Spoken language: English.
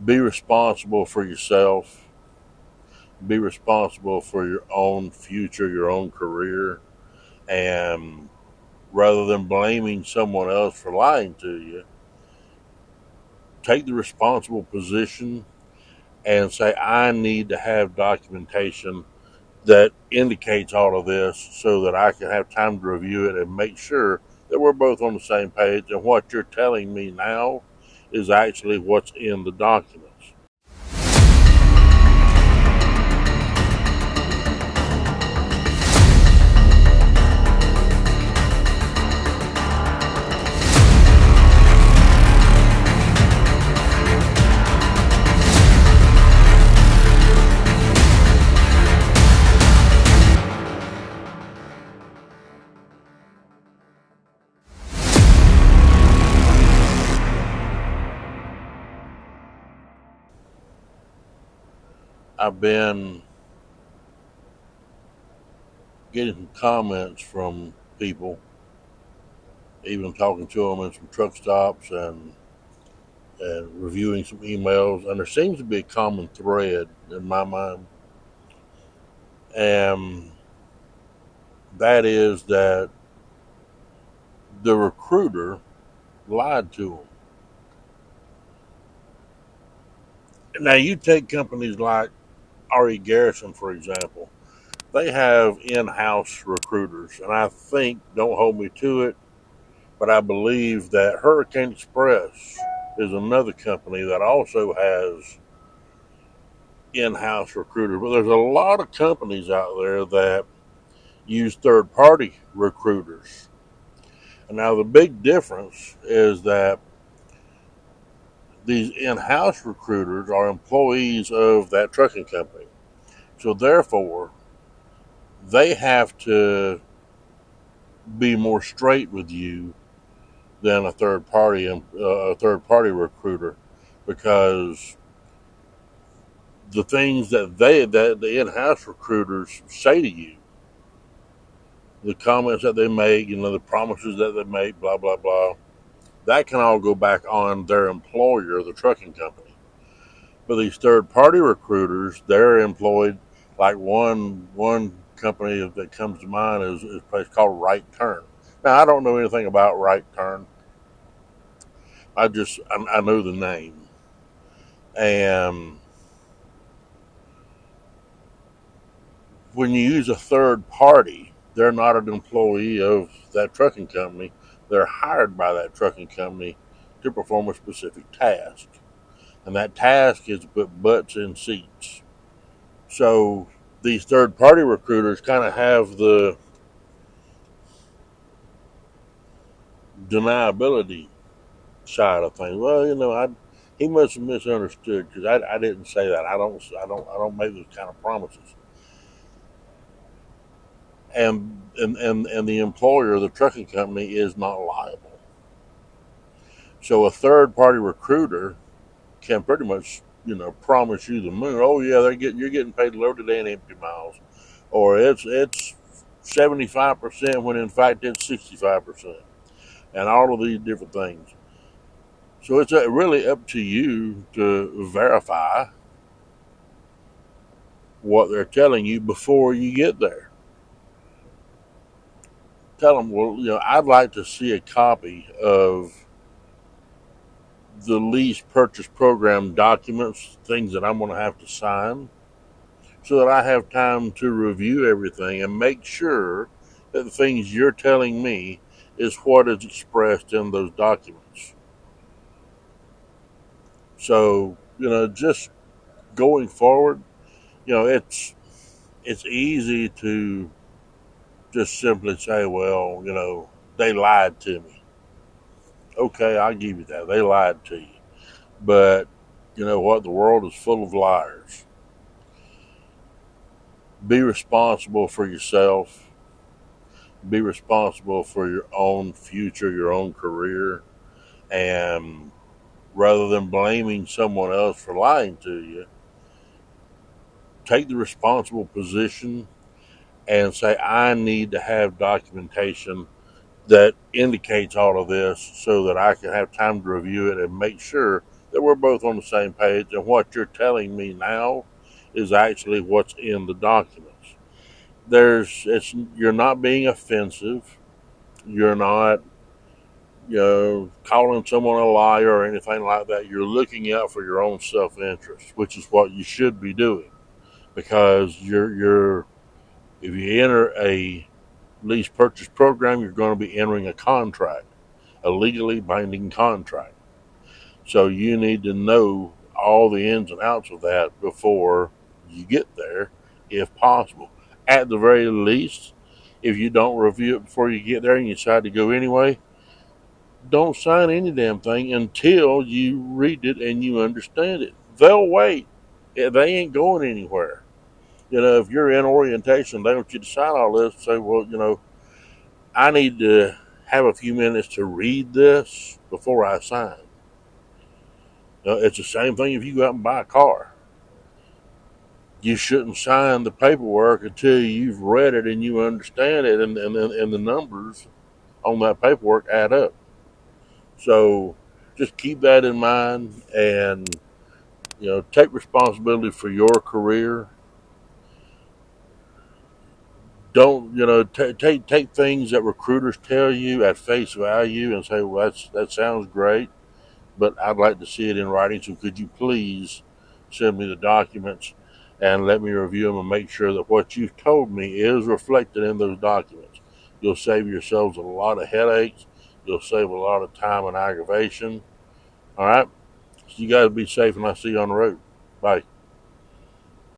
Be responsible for yourself. Be responsible for your own future, your own career. And rather than blaming someone else for lying to you, take the responsible position and say, I need to have documentation that indicates all of this so that I can have time to review it and make sure that we're both on the same page and what you're telling me now is actually what's in the documents. I've been getting some comments from people, even talking to them in some truck stops and reviewing some emails, and there seems to be a common thread in my mind, and that is that the recruiter lied to them. Now, you take companies like R.E. Garrison, for example. They have in-house recruiters, and I think, don't hold me to it, but I believe that Hurricane Express is another company that also has in-house recruiters. But there's a lot of companies out there that use third-party recruiters. And now the big difference is that these in-house recruiters are employees of that trucking company. So therefore, they have to be more straight with you than a third party recruiter, because the things that the in-house recruiters say to you, the comments that they make, the promises that they make, blah blah blah, that can all go back on their employer, the trucking company. But these third party recruiters, they're employed, like one company that comes to mind is a place called Right Turn. Now, I don't know anything about Right Turn. I know the name, and when you use a third party, they're not an employee of that trucking company. They're hired by that trucking company to perform a specific task, and that task is to put butts in seats. So these third party recruiters kind of have the deniability side of things. Well, he must have misunderstood because I didn't say that. I don't make those kind of promises. And the employer, the trucking company, is not liable. So a third party recruiter can pretty much promise you the moon. Oh yeah, you're getting paid loaded and empty miles, or it's 75% when in fact it's 65%, and all of these different things. So it's really up to you to verify what they're telling you before you get there. Tell them, well, I'd like to see a copy of the lease purchase program documents, things that I'm going to have to sign, so that I have time to review everything and make sure that the things you're telling me is what is expressed in those documents. So, just going forward, it's easy to just simply say, well, they lied to me. Okay, I'll give you that. They lied to you. But you know what? The world is full of liars. Be responsible for yourself. Be responsible for your own future, your own career. And rather than blaming someone else for lying to you, take the responsible position and say, I need to have documentation that indicates all of this so that I can have time to review it and make sure that we're both on the same page, and what you're telling me now is actually what's in the documents. You're not being offensive. You're not, calling someone a liar or anything like that. You're looking out for your own self-interest, which is what you should be doing, because if you enter a lease purchase program, you're going to be entering a contract, a legally binding contract. So you need to know all the ins and outs of that before you get there, if possible. At the very least, if you don't review it before you get there and you decide to go anyway, don't sign any damn thing until you read it and you understand it. They'll wait. They ain't going anywhere. If you're in orientation, they want you to sign all this. Say, well, I need to have a few minutes to read this before I sign. It's the same thing if you go out and buy a car. You shouldn't sign the paperwork until you've read it and you understand it, and the numbers on that paperwork add up. So just keep that in mind, and take responsibility for your career. Don't take things that recruiters tell you at face value and say, well, that sounds great, but I'd like to see it in writing. So could you please send me the documents and let me review them and make sure that what you've told me is reflected in those documents. You'll save yourselves a lot of headaches. You'll save a lot of time and aggravation. All right. So you guys be safe, and I'll see you on the road. Bye.